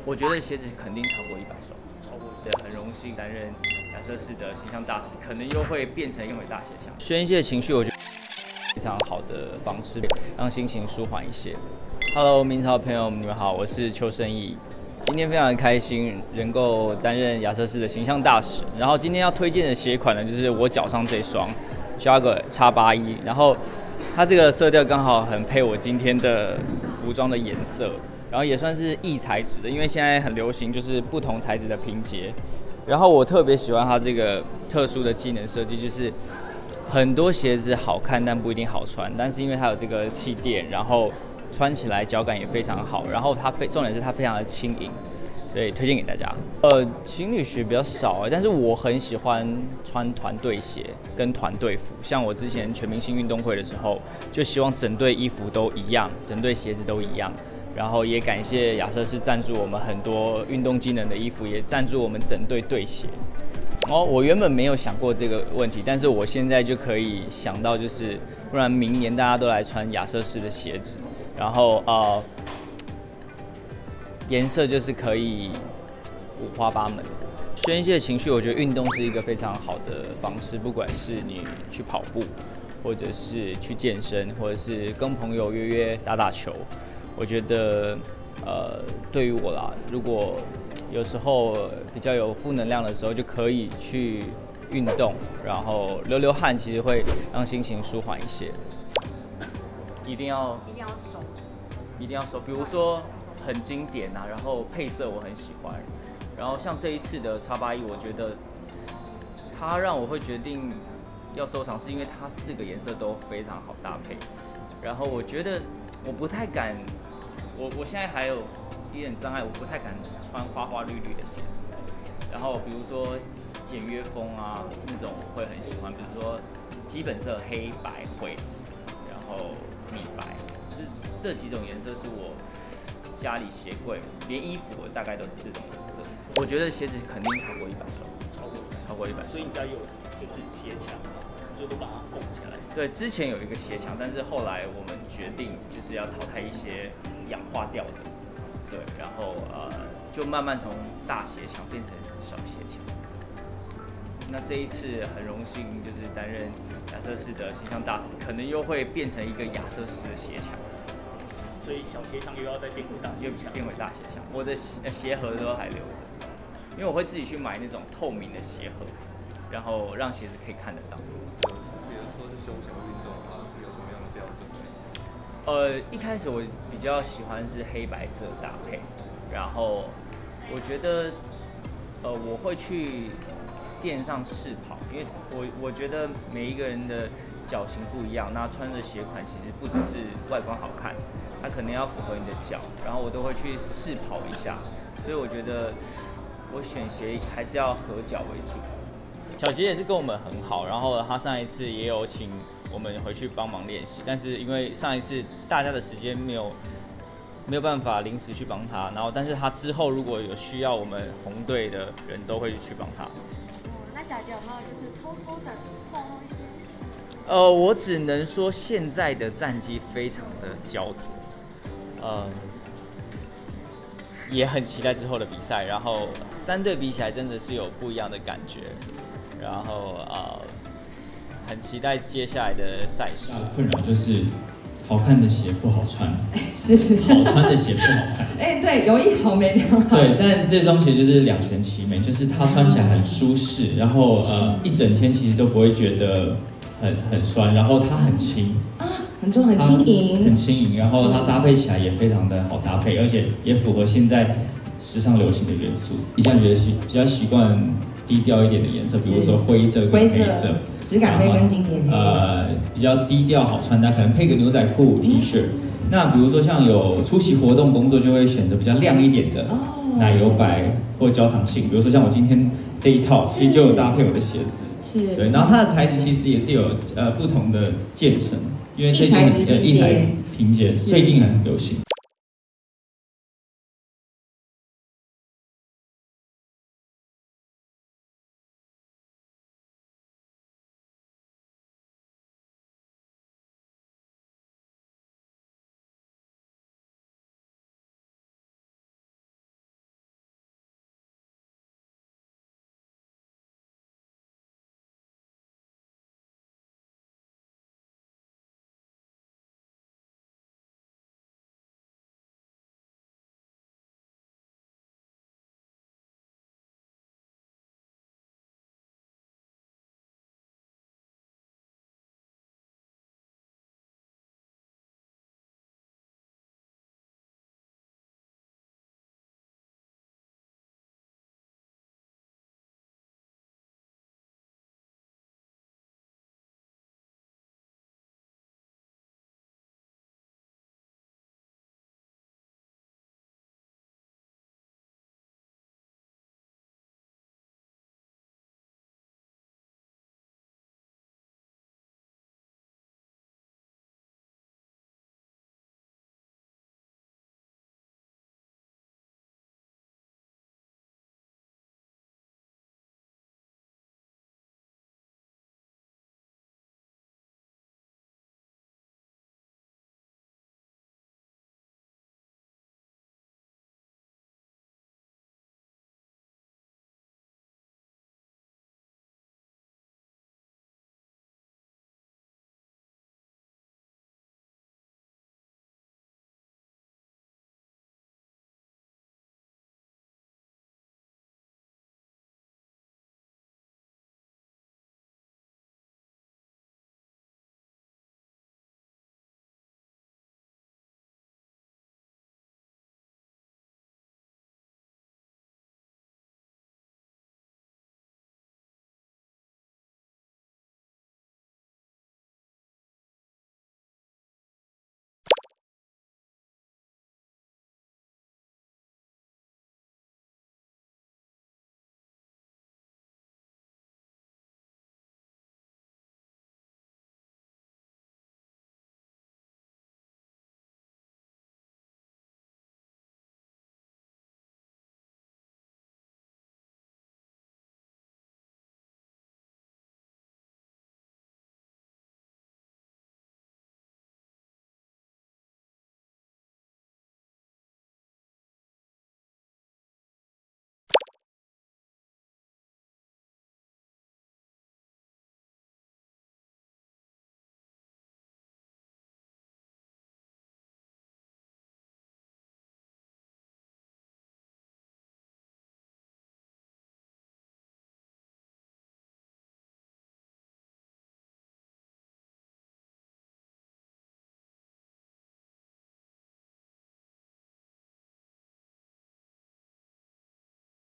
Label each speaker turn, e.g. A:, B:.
A: 我觉得鞋子肯定超过100双，超过对，很荣幸担任亚瑟士的形象大使，可能又会变成一回大写象。宣泄情绪，我觉得非常好的方式，让心情舒缓一些。Hello， 明朝的朋友们，你们好，我是邱胜义。今天非常开心，能够担任亚瑟士的形象大使。然后今天要推荐的鞋款呢，就是我脚上这双 Jogger X81，然后它这个色调刚好很配我今天的服装的颜色。然后也算是异材质的，因为现在很流行就是不同材质的拼接。然后我特别喜欢它这个特殊的机能设计，就是很多鞋子好看但不一定好穿，但是因为它有这个气垫，然后穿起来脚感也非常好，然后重点是它非常的轻盈，所以推荐给大家。情侣鞋比较少，但是我很喜欢穿团队鞋跟团队服。像我之前全明星运动会的时候，就希望整队衣服都一样，整队鞋子都一样。然后也感谢亚瑟士赞助我们很多运动机能的衣服，也赞助我们整队队鞋。我原本没有想过这个问题，但是我现在就可以想到，就是不然明年大家都来穿亚瑟士的鞋子，然后颜色就是可以五花八门。宣泄情绪，我觉得运动是一个非常好的方式，不管是你去跑步，或者是去健身，或者是跟朋友约打球。我觉得，对于我啦，如果有时候比较有负能量的时候，就可以去运动，然后流汗，其实会让心情舒缓一些。一定要收，比如说很经典啊，然后配色我很喜欢，然后像这一次的X81，我觉得它让我会决定要收藏，是因为它4个颜色都非常好搭配，然后我觉得。我不太敢，我现在还有一点障碍，我不太敢穿花花绿绿的鞋子。然后比如说简约风啊那种我会很喜欢，比如说基本色黑白灰，然后米白，这几种颜色是我家里鞋柜，连衣服我大概都是这种颜色。我觉得鞋子肯定超过100双，超过100双。
B: 所以你家有就是鞋墙，就都把它拱起来。
A: 对，之前有一个鞋墙，但是后来我们决定就是要淘汰一些氧化掉的，对，然后就慢慢从大鞋墙变成小鞋墙。那这一次很荣幸就是担任亚瑟士的形象大使，可能又会变成一个亚瑟士的鞋墙，
B: 所以小鞋墙又要再变回大鞋墙，
A: 变回大鞋墙。我的鞋盒都还留着，因为我会自己去买那种透明的鞋盒，然后让鞋子可以看得到。
C: 休闲运动啊，有什么样的标准？
A: 一开始我比较喜欢是黑白色搭配，然后我觉得，我会去店上试跑，因为我觉得每一个人的脚型不一样，那穿的鞋款其实不只是外观好看，它可能要符合你的脚，然后我都会去试跑一下，所以我觉得我选鞋还是要合脚为主。小杰也是跟我们很好，然后他上一次也有请我们回去帮忙练习，但是因为上一次大家的时间没有办法临时去帮他，然后但是他之后如果有需要，我们红队的人都会去帮他。
D: 那小杰有没有就是偷偷的透露一些？
A: 我只能说现在的战绩非常的焦灼，也很期待之后的比赛，然后3队比起来真的是有不一样的感觉。然后很期待接下来的赛事。
E: 困扰就是好看的鞋不好穿，是好穿的鞋不好看。
F: 对，有一好没两好。
E: 对，但这双鞋就是两全其美，就是它穿起来很舒适，然后一整天其实都不会觉得很酸，然后它很轻
F: 啊，很重，很轻盈，
E: 很轻盈，然后它搭配起来也非常的好搭配，而且也符合现在时尚流行的元素。比较习惯低调一点的颜色，比如说灰色跟黑色，
F: 质感灰跟经典黑。
E: 比较低调好穿搭，可能配个牛仔裤、T 恤。那比如说像有出席活动工作，就会选择比较亮一点的奶油白或焦糖性。比如说像我今天这一套，其实就有搭配我的鞋子。
F: 是。对，
E: 然后它的材质其实也是有不同的渐层，因为最近一台拼接最近很流行。